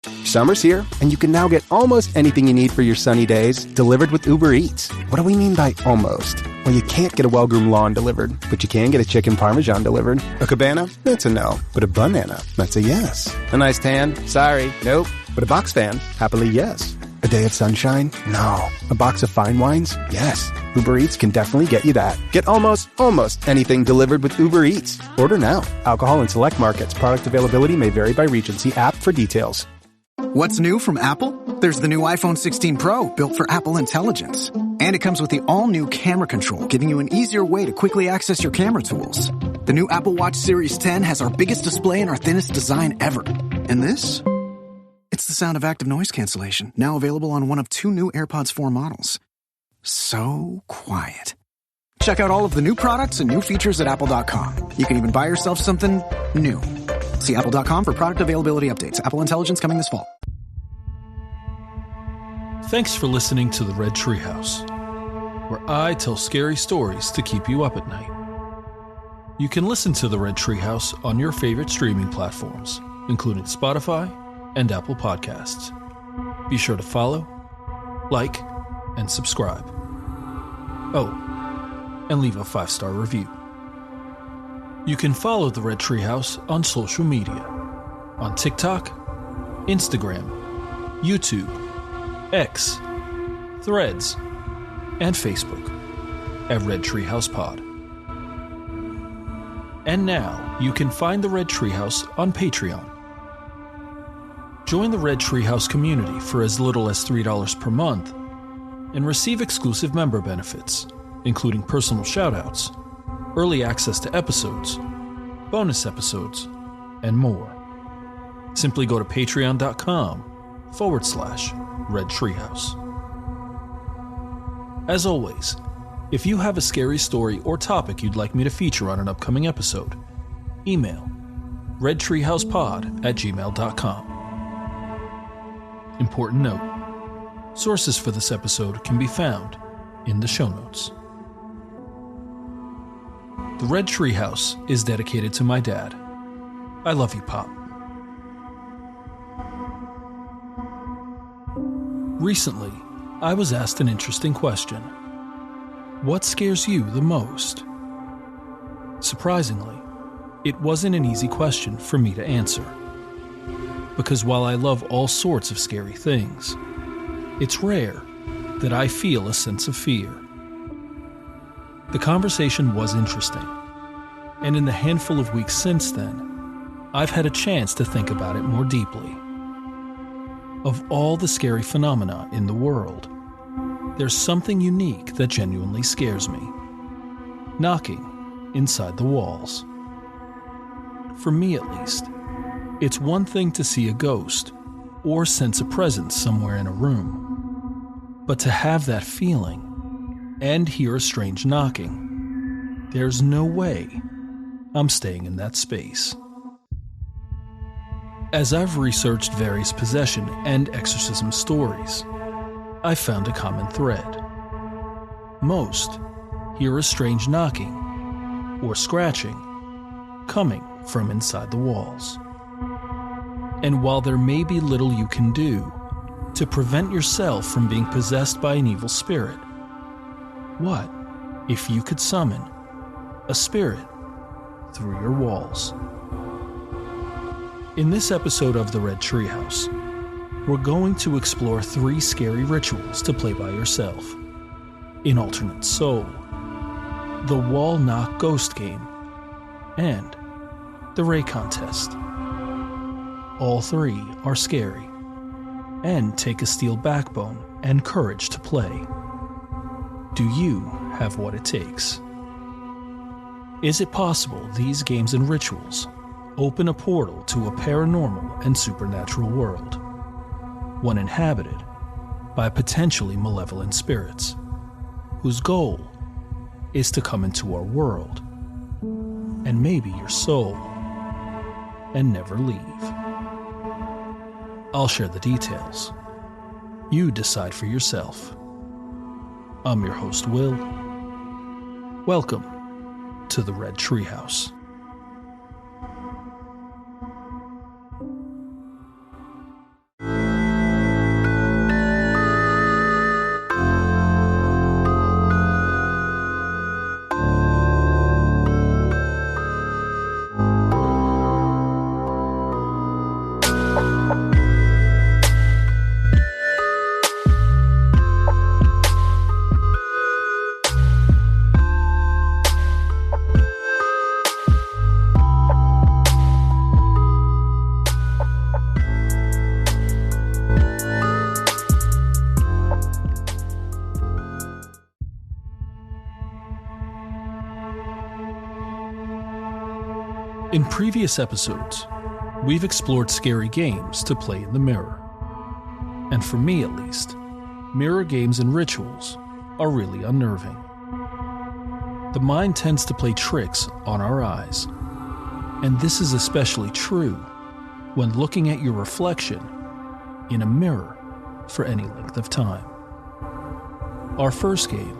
Summer's here, and you can now get almost anything you need for your sunny days delivered with Uber Eats. What do we mean by almost? Well, you can't get a well-groomed lawn delivered, but you can get a chicken parmesan delivered. A cabana? That's a no. But a banana? That's a yes. A nice tan? Sorry, nope. But a box fan? Happily, yes. A day of sunshine? No. A box of fine wines? Yes. Uber Eats can definitely get you that. Get almost anything delivered with Uber Eats. Order now. Alcohol in select markets. Product availability may vary by region. See app for details. What's new from Apple? There's the new iPhone 16 Pro, built for Apple Intelligence. And it comes with the all-new camera control, giving you an easier way to quickly access your camera tools. The new Apple Watch Series 10 has our biggest display and our thinnest design ever. And this? It's the sound of active noise cancellation, now available on one of 2 new AirPods 4 models. So quiet. Check out all of the new products and new features at apple.com. You can even buy yourself something new. See apple.com for product availability updates. Apple Intelligence coming this fall. Thanks for listening to the Red Treehouse, where I tell scary stories to keep you up at night. You can listen to the Red Treehouse on your favorite streaming platforms, including Spotify and Apple Podcasts. Be sure to follow, like, and subscribe. Oh, and leave a 5-star review. You can follow the Red Treehouse on social media, on TikTok, Instagram, YouTube, X, Threads, and Facebook at Red Treehouse Pod. And now you can find the Red Treehouse on Patreon. Join the Red Treehouse community for as little as $3 per month and receive exclusive member benefits, including personal shoutouts, early access to episodes, bonus episodes, and more. Simply go to patreon.com/Red Treehouse. As always, if you have a scary story or topic you'd like me to feature on an upcoming episode, email redtreehousepod@gmail.com. Important note: sources for this episode can be found in the show notes. The Red Treehouse is dedicated to my dad. I love you, Pop. Recently, I was asked an interesting question. What scares you the most? Surprisingly, it wasn't an easy question for me to answer. Because while I love all sorts of scary things, it's rare that I feel a sense of fear. The conversation was interesting, and in the handful of weeks since then, I've had a chance to think about it more deeply. Of all the scary phenomena in the world, there's something unique that genuinely scares me. Knocking inside the walls. For me at least, it's one thing to see a ghost or sense a presence somewhere in a room. But to have that feeling and hear a strange knocking, there's no way I'm staying in that space. As I've researched various possession and exorcism stories, I've found a common thread. Most hear a strange knocking or scratching coming from inside the walls. And while there may be little you can do to prevent yourself from being possessed by an evil spirit, what if you could summon a spirit through your walls? In this episode of the Red Treehouse, we're going to explore 3 scary rituals to play by yourself in Alternate Soul, the Wall Knock Ghost Game, and the Reikan Test. All 3 are scary and take a steel backbone and courage to play. Do you have what it takes? Is it possible these games and rituals open a portal to a paranormal and supernatural world, one inhabited by potentially malevolent spirits, whose goal is to come into our world and maybe your soul and never leave? I'll share the details. You decide for yourself. I'm your host, Will. Welcome to the Red Treehouse. In previous episodes, we've explored scary games to play in the mirror. And for me at least, mirror games and rituals are really unnerving. The mind tends to play tricks on our eyes, and this is especially true when looking at your reflection in a mirror for any length of time. Our first game,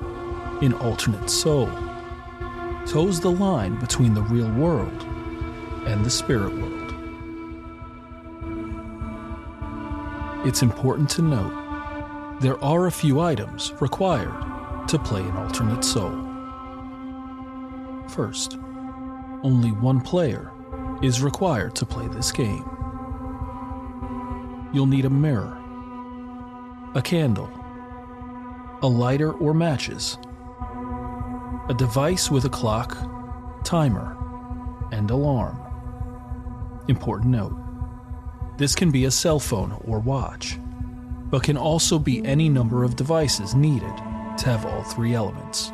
in Alternate Soul, toes the line between the real world and the spirit world. It's important to note there are a few items required to play an Alternate Soul. First, only one player is required to play this game. You'll need a mirror, a candle, a lighter or matches, a device with a clock, timer, and alarm. Important note, this can be a cell phone or watch, but can also be any number of devices needed to have all three elements.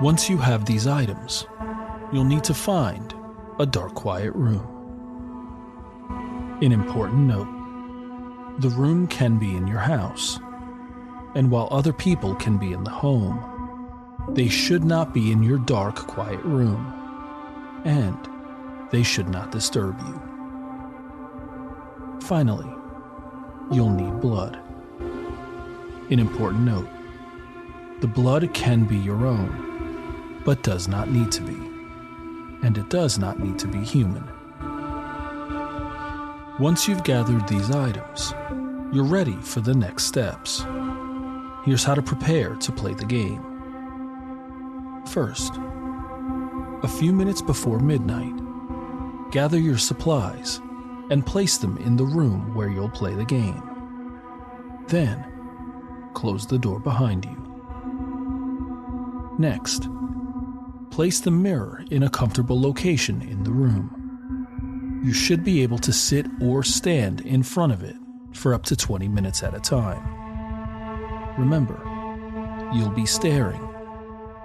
Once you have these items, you'll need to find a dark, quiet room. An important note, the room can be in your house, and while other people can be in the home, they should not be in your dark, quiet room, and they should not disturb you. Finally, you'll need blood. An important note, the blood can be your own, but does not need to be, and it does not need to be human. Once you've gathered these items, you're ready for the next steps. Here's how to prepare to play the game. First, a few minutes before midnight, gather your supplies and place them in the room where you'll play the game. Then, close the door behind you. Next, place the mirror in a comfortable location in the room. You should be able to sit or stand in front of it for up to 20 minutes at a time. Remember, you'll be staring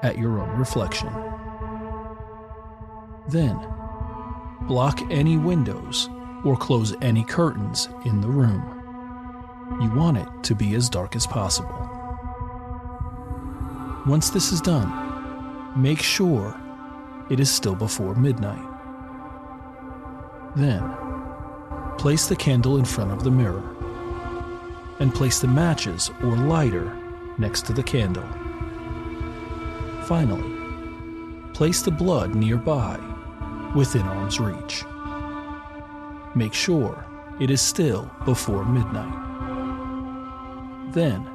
at your own reflection. Then, block any windows or close any curtains in the room. You want it to be as dark as possible. Once this is done, make sure it is still before midnight. Then, place the candle in front of the mirror and place the matches or lighter next to the candle. Finally, place the blood nearby, within arm's reach. Make sure it is still before midnight. Then,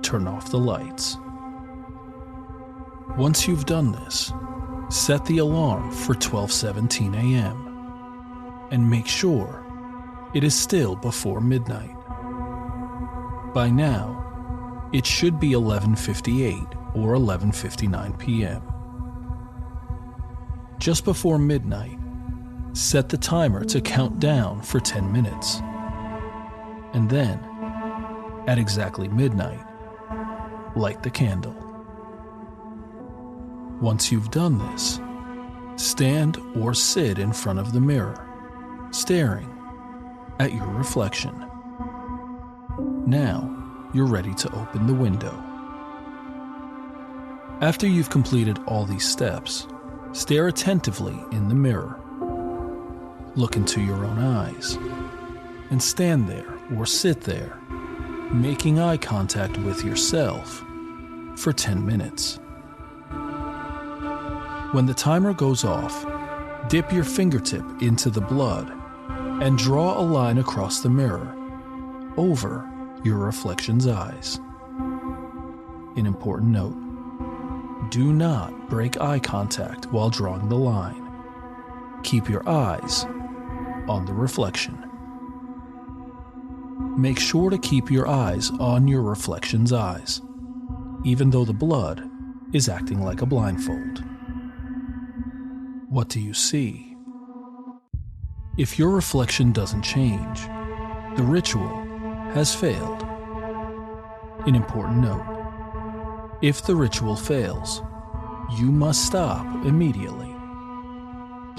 turn off the lights. Once you've done this, set the alarm for 12:17 a.m. and make sure it is still before midnight. By now, it should be 11:58 or 11:59 p.m. Just before midnight, set the timer to count down for 10 minutes. And then, at exactly midnight, light the candle. Once you've done this, stand or sit in front of the mirror, staring at your reflection. Now, you're ready to open the window. After you've completed all these steps, stare attentively in the mirror. Look into your own eyes, and stand there or sit there, making eye contact with yourself for 10 minutes. When the timer goes off, dip your fingertip into the blood and draw a line across the mirror over your reflection's eyes. An important note, do not break eye contact while drawing the line. Keep your eyes on the reflection. Make sure to keep your eyes on your reflection's eyes, even though the blood is acting like a blindfold. What do you see? If your reflection doesn't change, the ritual has failed. An important note, if the ritual fails, you must stop immediately.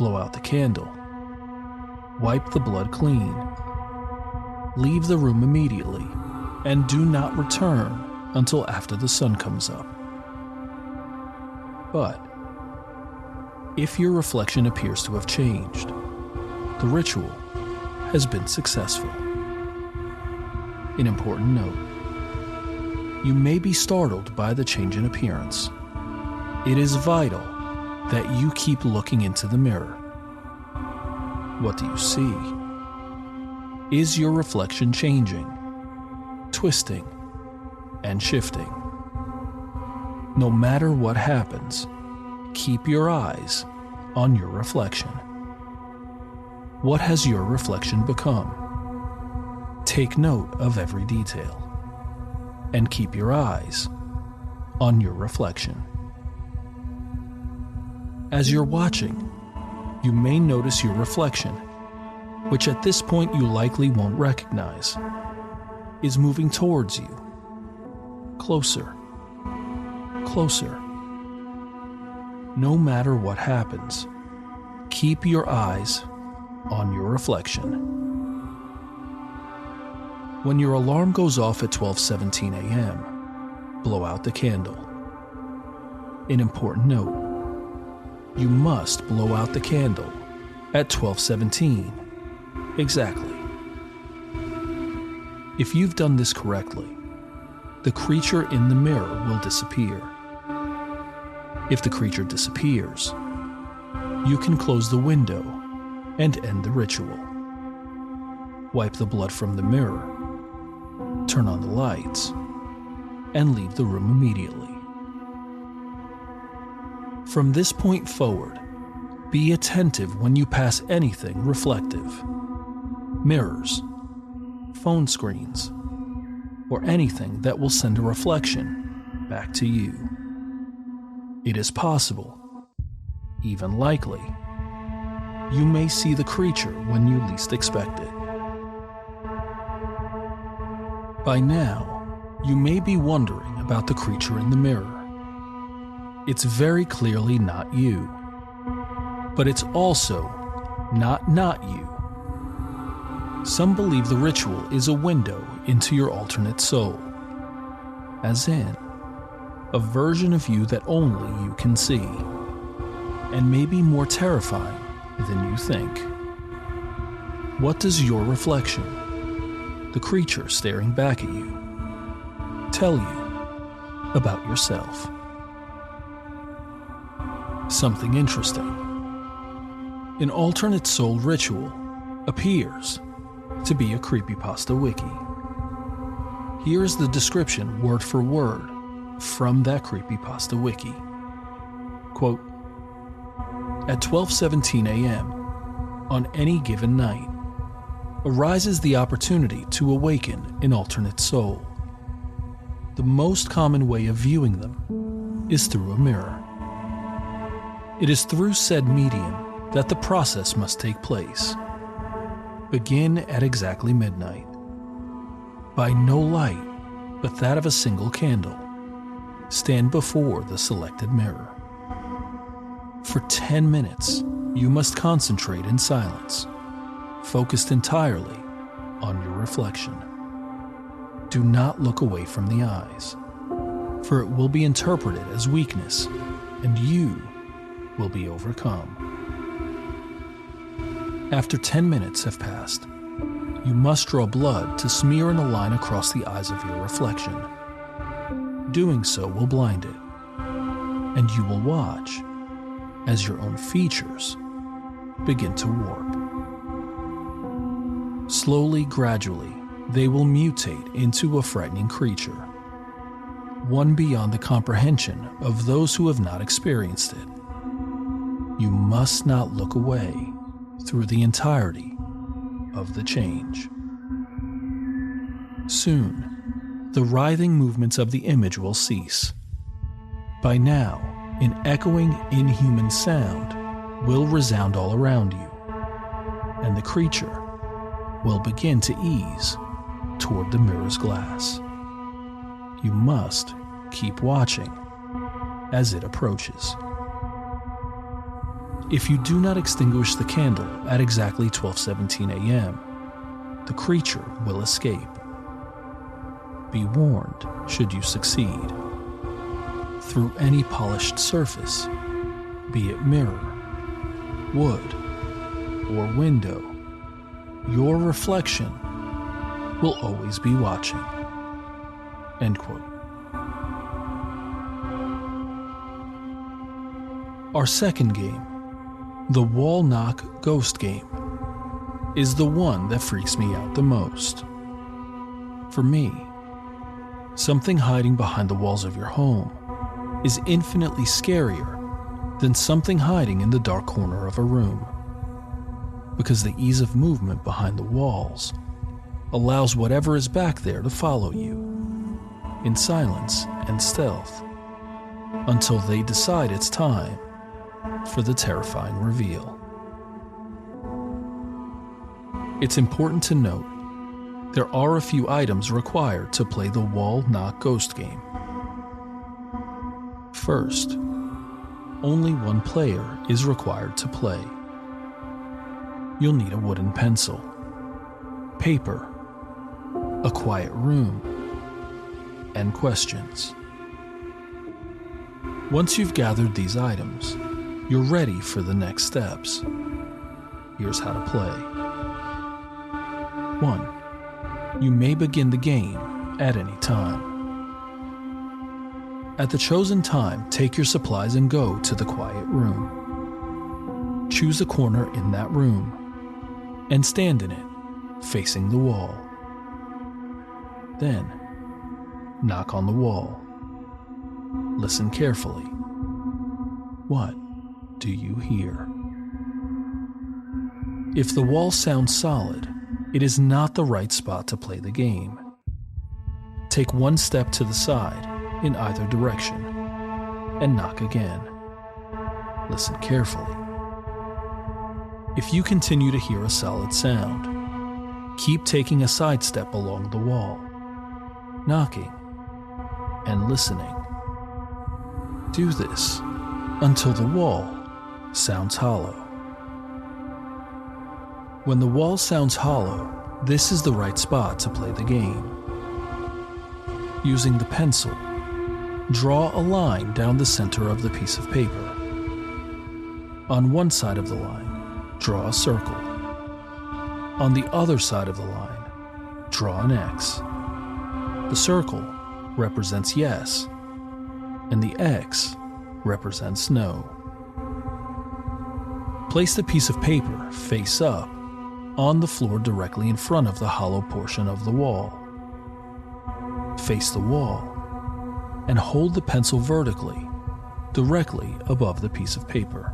blow out the candle. Wipe the blood clean. Leave the room immediately, and do not return until after the sun comes up. But if your reflection appears to have changed, the ritual has been successful. An important note: you may be startled by the change in appearance. It is vital that you keep looking into the mirror. What do you see? Is your reflection changing, twisting, and shifting? No matter what happens, keep your eyes on your reflection. What has your reflection become? Take note of every detail, and keep your eyes on your reflection. As you're watching, you may notice your reflection, which at this point you likely won't recognize, is moving towards you. Closer, closer. No matter what happens, keep your eyes on your reflection. When your alarm goes off at 12:17 a.m., blow out the candle. An important note: you must blow out the candle at 12:17 exactly. If you've done this correctly, the creature in the mirror will disappear. If the creature disappears, you can close the window and end the ritual. Wipe the blood from the mirror, turn on the lights, and leave the room immediately. From this point forward, be attentive when you pass anything reflective. Mirrors, phone screens, or anything that will send a reflection back to you. It is possible, even likely, you may see the creature when you least expect it. By now, you may be wondering about the creature in the mirror. It's very clearly not you, but it's also not you. Some believe the ritual is a window into your alternate soul, as in, a version of you that only you can see, and may be more terrifying than you think. What does your reflection, the creature staring back at you, tell you about yourself? Something interesting. An alternate soul ritual appears to be a creepypasta wiki. Here's the description word for word from that creepypasta wiki. Quote, at 12:17 a.m. on any given night arises the opportunity to awaken an alternate soul. The most common way of viewing them is through a mirror. It is through said medium that the process must take place. Begin at exactly midnight. By no light but that of a single candle, stand before the selected mirror. For 10 minutes, you must concentrate in silence, focused entirely on your reflection. Do not look away from the eyes, for it will be interpreted as weakness, and you will be overcome. After 10 minutes have passed, you must draw blood to smear in a line across the eyes of your reflection. Doing so will blind it, and you will watch as your own features begin to warp. Slowly, gradually, they will mutate into a frightening creature, one beyond the comprehension of those who have not experienced it. You must not look away through the entirety of the change. Soon, the writhing movements of the image will cease. By now, an echoing, inhuman sound will resound all around you, and the creature will begin to ease toward the mirror's glass. You must keep watching as it approaches. If you do not extinguish the candle at exactly 12:17 a.m., the creature will escape. Be warned should you succeed. Through any polished surface, be it mirror, wood, or window, your reflection will always be watching. End quote. Our second game, the wall knock ghost game, is the one that freaks me out the most. For me, something hiding behind the walls of your home is infinitely scarier than something hiding in the dark corner of a room, because the ease of movement behind the walls allows whatever is back there to follow you in silence and stealth until they decide it's time for the terrifying reveal. It's important to note there are a few items required to play the wall knock ghost game. First, only one player is required to play. You'll need a wooden pencil, paper, a quiet room, and questions. Once you've gathered these items, you're ready for the next steps. Here's how to play. 1. You may begin the game at any time. At the chosen time, take your supplies and go to the quiet room. Choose a corner in that room and stand in it, facing the wall. Then, knock on the wall. Listen carefully. What do you hear? If the wall sounds solid, it is not the right spot to play the game. Take one step to the side in either direction and knock again. Listen carefully. If you continue to hear a solid sound, keep taking a side step along the wall, knocking and listening. Do this until the wall sounds hollow. When the wall sounds hollow, this is the right spot to play the game. Using the pencil, draw a line down the center of the piece of paper. On one side of the line, draw a circle. On the other side of the line, draw an X. The circle represents yes, and the X represents no. Place the piece of paper face up on the floor directly in front of the hollow portion of the wall. Face the wall and hold the pencil vertically, directly above the piece of paper.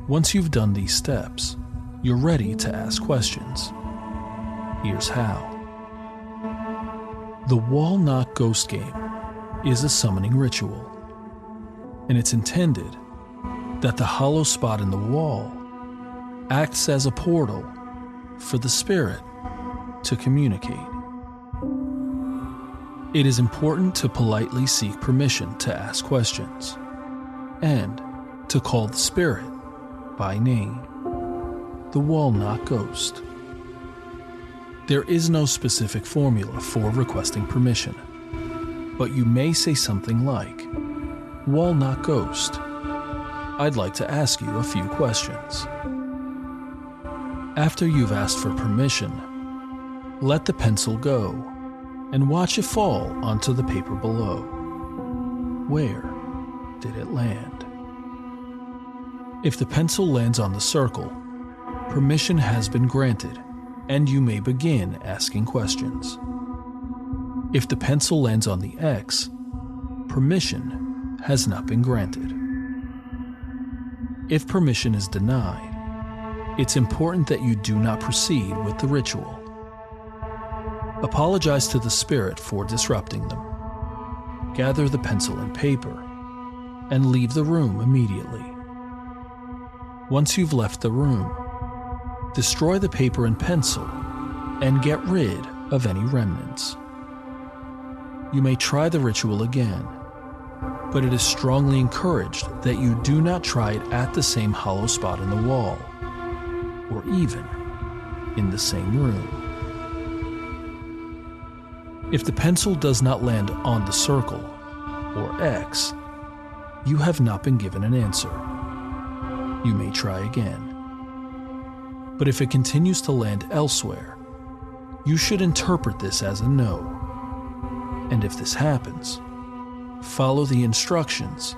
Once you've done these steps, you're ready to ask questions. Here's how. The wall knock ghost game is a summoning ritual, and it's intended that the hollow spot in the wall acts as a portal for the spirit to communicate. It is important to politely seek permission to ask questions and to call the spirit by name, the wall knock ghost. There is no specific formula for requesting permission, but you may say something like, "Wall knock ghost, I'd like to ask you a few questions." After you've asked for permission, let the pencil go and watch it fall onto the paper below. Where did it land? If the pencil lands on the circle, permission has been granted and you may begin asking questions. If the pencil lands on the X, permission has not been granted. If permission is denied, it's important that you do not proceed with the ritual. Apologize to the spirit for disrupting them. Gather the pencil and paper and leave the room immediately. Once you've left the room, destroy the paper and pencil and get rid of any remnants. You may try the ritual again, but it is strongly encouraged that you do not try it at the same hollow spot in the wall, or even in the same room. If the pencil does not land on the circle, or X, you have not been given an answer. You may try again. But if it continues to land elsewhere, you should interpret this as a no. And if this happens, follow the instructions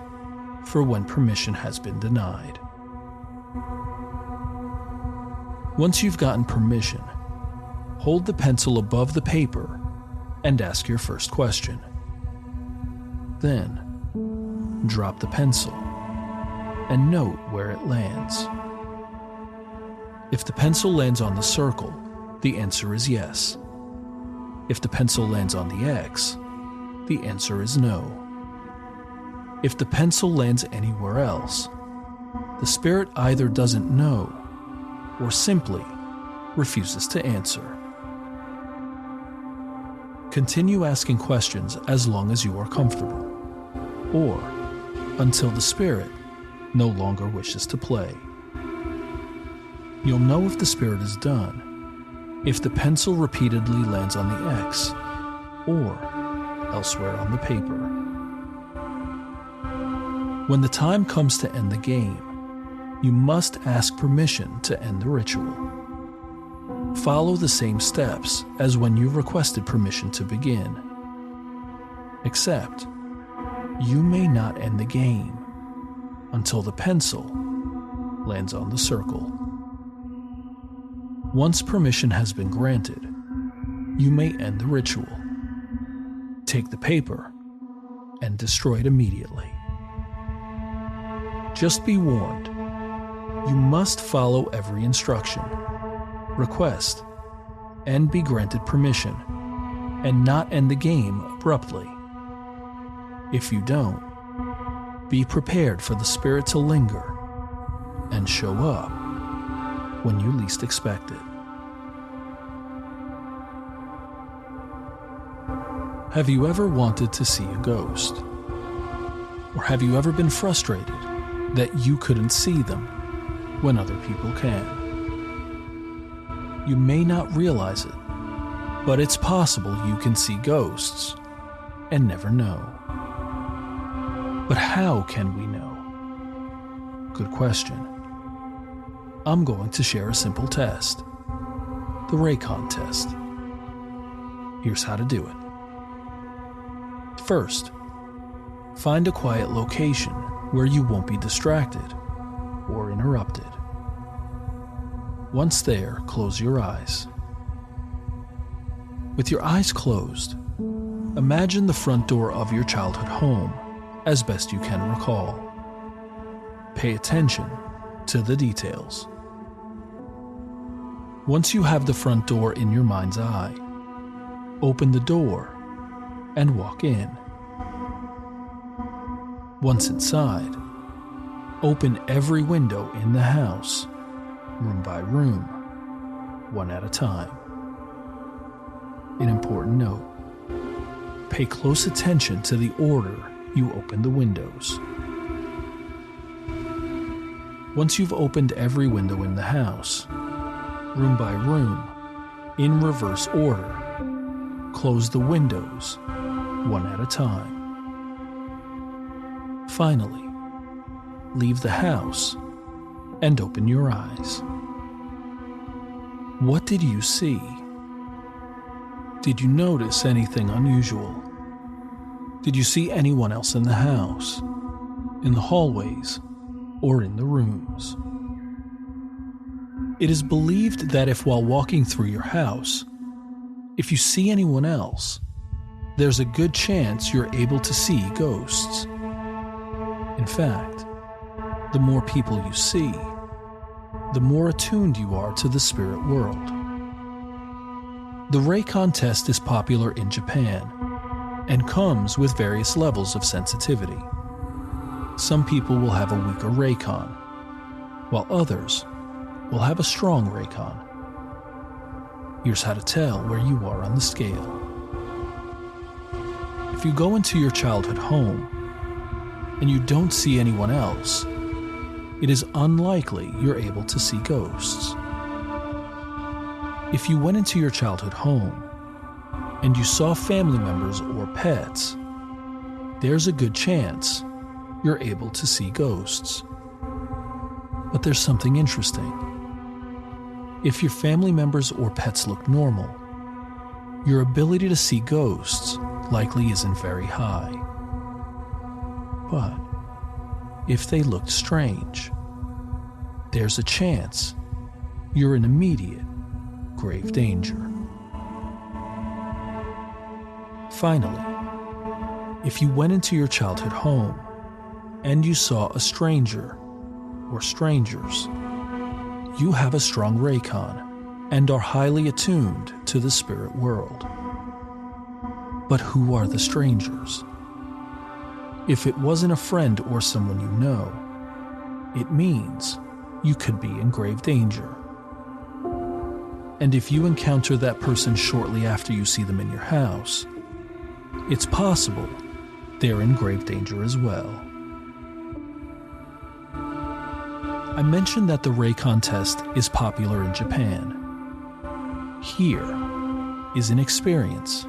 for when permission has been denied. Once you've gotten permission, hold the pencil above the paper and ask your first question. Then, drop the pencil and note where it lands. If the pencil lands on the circle, the answer is yes. If the pencil lands on the X, the answer is no. If the pencil lands anywhere else, the spirit either doesn't know or simply refuses to answer. Continue asking questions as long as you are comfortable, or until the spirit no longer wishes to play. You'll know if the spirit is done if the pencil repeatedly lands on the X or elsewhere on the paper. When the time comes to end the game, you must ask permission to end the ritual. Follow the same steps as when you requested permission to begin, except you may not end the game until the pencil lands on the circle. Once permission has been granted, you may end the ritual. Take the paper and destroy it immediately. Just be warned, you must follow every instruction, request, and be granted permission, and not end the game abruptly. If you don't, be prepared for the spirit to linger and show up when you least expect it. Have you ever wanted to see a ghost? Or have you ever been frustrated that you couldn't see them when other people can? You may not realize it, but it's possible you can see ghosts and never know. But how can we know? Good question. I'm going to share a simple test, the Reikan Test. Here's how to do it. First, find a quiet location where you won't be distracted or interrupted. Once there, close your eyes. With your eyes closed, imagine the front door of your childhood home as best you can recall. Pay attention to the details. Once you have the front door in your mind's eye, open the door and walk in. Once inside, open every window in the house, room by room, one at a time. An important note: pay close attention to the order you open the windows. Once you've opened every window in the house, room by room, in reverse order, close the windows, one at a time. Finally, leave the house and open your eyes. What did you see? Did you notice anything unusual? Did you see anyone else in the house, in the hallways, or in the rooms? It is believed that if while walking through your house, if you see anyone else, there's a good chance you're able to see ghosts. In fact, the more people you see, the more attuned you are to the spirit world. The Reikan Test is popular in Japan and comes with various levels of sensitivity. Some people will have a weaker Reikan, while others will have a strong Reikan. Here's how to tell where you are on the scale. If you go into your childhood home, and you don't see anyone else, it is unlikely you're able to see ghosts. If you went into your childhood home and you saw family members or pets, there's a good chance you're able to see ghosts. But there's something interesting. If your family members or pets look normal, your ability to see ghosts likely isn't very high. But if they looked strange, there's a chance you're in immediate, grave danger. Finally, if you went into your childhood home and you saw a stranger or strangers, you have a strong Reikan and are highly attuned to the spirit world. But who are the strangers? If it wasn't a friend or someone you know, it means you could be in grave danger. And if you encounter that person shortly after you see them in your house, it's possible they're in grave danger as well. I mentioned that the Reikan Test is popular in Japan. Here is an experience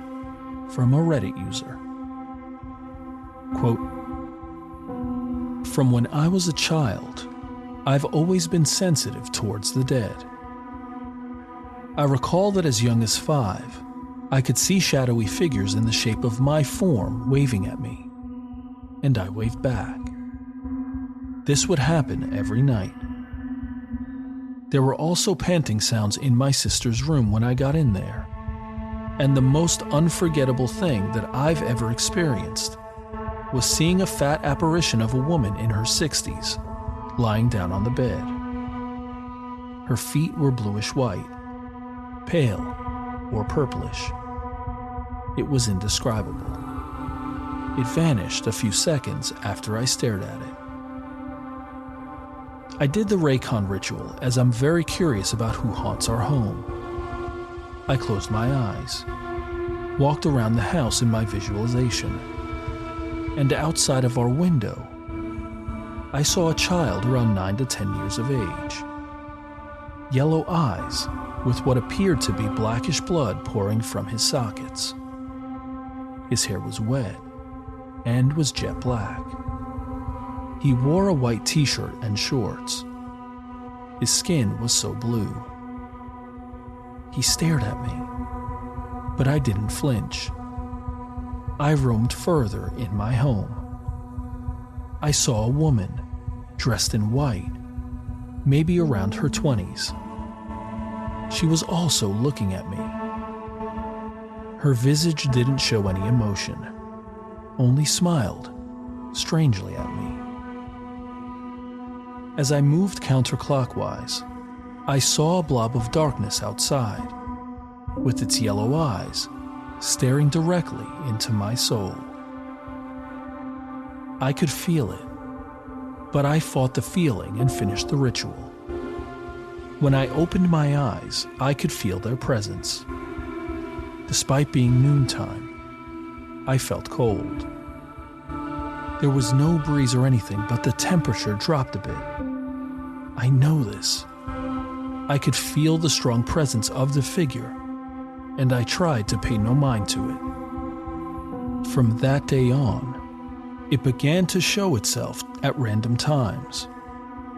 from a Reddit user. Quote, "From when I was a child, I've always been sensitive towards the dead. I recall that as young as 5, I could see shadowy figures in the shape of my form waving at me, and I waved back. This would happen every night. There were also panting sounds in my sister's room when I got in there, and the most unforgettable thing that I've ever experienced was seeing a fat apparition of a woman in her 60s lying down on the bed. Her feet were bluish-white, pale or purplish. It was indescribable. It vanished a few seconds after I stared at it. I did the Reikan ritual as I'm very curious about who haunts our home. I closed my eyes, walked around the house in my visualization, and outside of our window, I saw a child around 9 to 10 years of age. Yellow eyes with what appeared to be blackish blood pouring from his sockets. His hair was wet and was jet black. He wore a white t-shirt and shorts. His skin was so blue. He stared at me, but I didn't flinch. I roamed further in my home. I saw a woman dressed in white, maybe around her 20s. She was also looking at me. Her visage didn't show any emotion, only smiled strangely at me. As I moved counterclockwise, I saw a blob of darkness outside, with its yellow eyes staring directly into my soul. I could feel it, but I fought the feeling and finished the ritual. When I opened my eyes, I could feel their presence. Despite being noontime, I felt cold. There was no breeze or anything, but the temperature dropped a bit. I know this. I could feel the strong presence of the figure, and I tried to pay no mind to it. From that day on, it began to show itself at random times,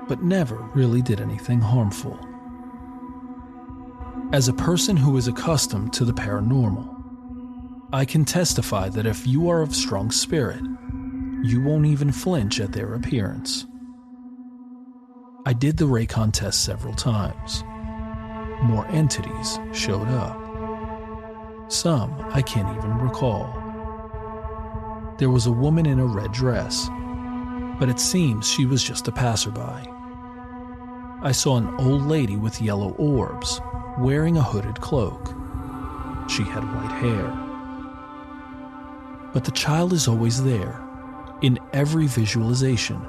but never really did anything harmful. As a person who is accustomed to the paranormal, I can testify that if you are of strong spirit, you won't even flinch at their appearance. I did the Reikan test several times. More entities showed up. Some I can't even recall. There was a woman in a red dress, but it seems she was just a passerby. I saw an old lady with yellow orbs, wearing a hooded cloak. She had white hair. But the child is always there, in every visualization,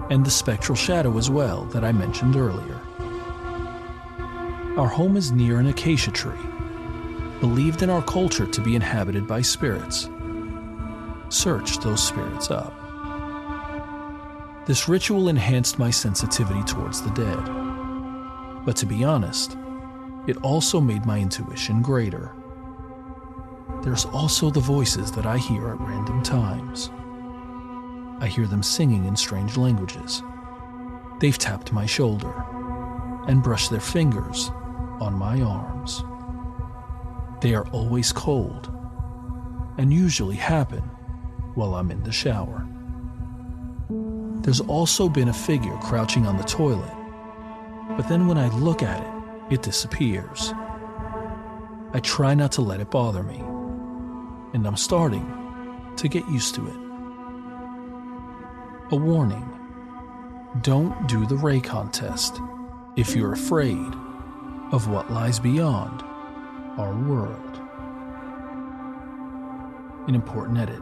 and the spectral shadow as well that I mentioned earlier. Our home is near an acacia tree, believed in our culture to be inhabited by spirits. Search those spirits up. This ritual enhanced my sensitivity towards the dead. But to be honest, it also made my intuition greater. There's also the voices that I hear at random times. I hear them singing in strange languages. They've tapped my shoulder and brushed their fingers on my arms. They are always cold and usually happen while I'm in the shower. There's also been a figure crouching on the toilet, but then when I look at it, it disappears. I try not to let it bother me, and I'm starting to get used to it. A warning: don't do the Reikan Test if you're afraid of what lies beyond our world. An important edit.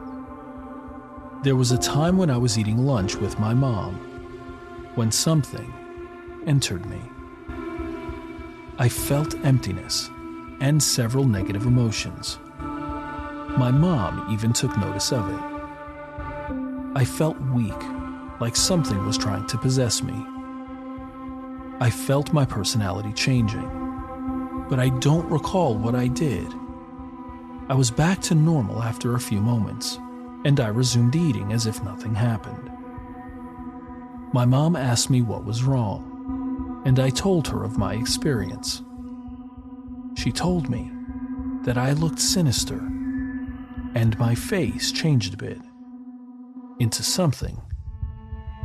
There was a time when I was eating lunch with my mom when something entered me. I felt emptiness and several negative emotions. My mom even took notice of it. I felt weak, like something was trying to possess me. I felt my personality changing, but I don't recall what I did. I was back to normal after a few moments, and I resumed eating as if nothing happened. My mom asked me what was wrong, and I told her of my experience. She told me that I looked sinister, and my face changed a bit into something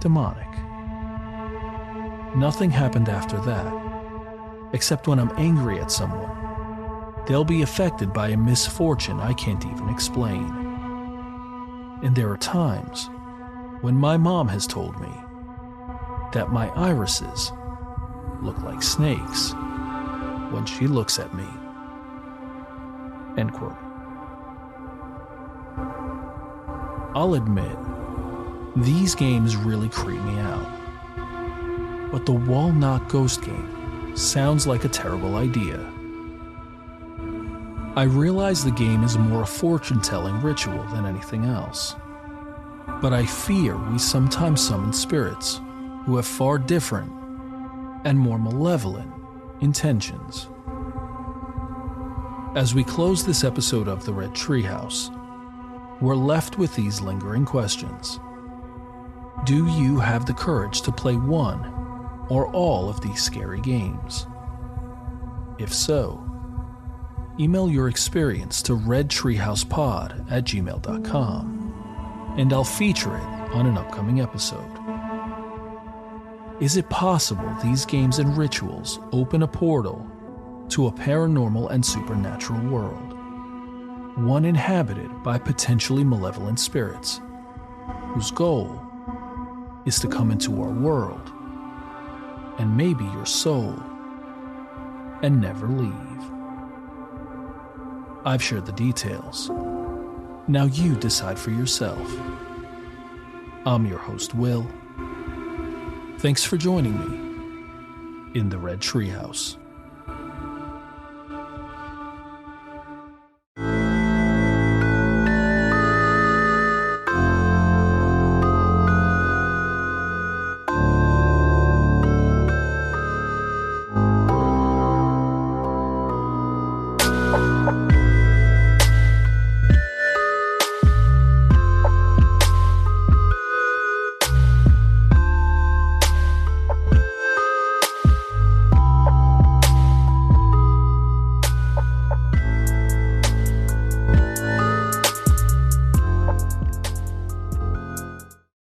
demonic. Nothing happened after that, except when I'm angry at someone, they'll be affected by a misfortune I can't even explain. And there are times when my mom has told me that my irises look like snakes when she looks at me. End quote. I'll admit, these games really creep me out. But the wall knock ghost game sounds like a terrible idea. I realize the game is more a fortune-telling ritual than anything else. But I fear we sometimes summon spirits who have far different and more malevolent intentions. As we close this episode of the Red Treehouse, we're left with these lingering questions. Do you have the courage to play one or all of these scary games? If so, email your experience to redtreehousepod@gmail.com, and I'll feature it on an upcoming episode. Is it possible these games and rituals open a portal to a paranormal and supernatural world, one inhabited by potentially malevolent spirits, whose goal is to come into our world and maybe your soul and never leave? I've shared the details. Now you decide for yourself. I'm your host, Will. Thanks for joining me in the Red Treehouse.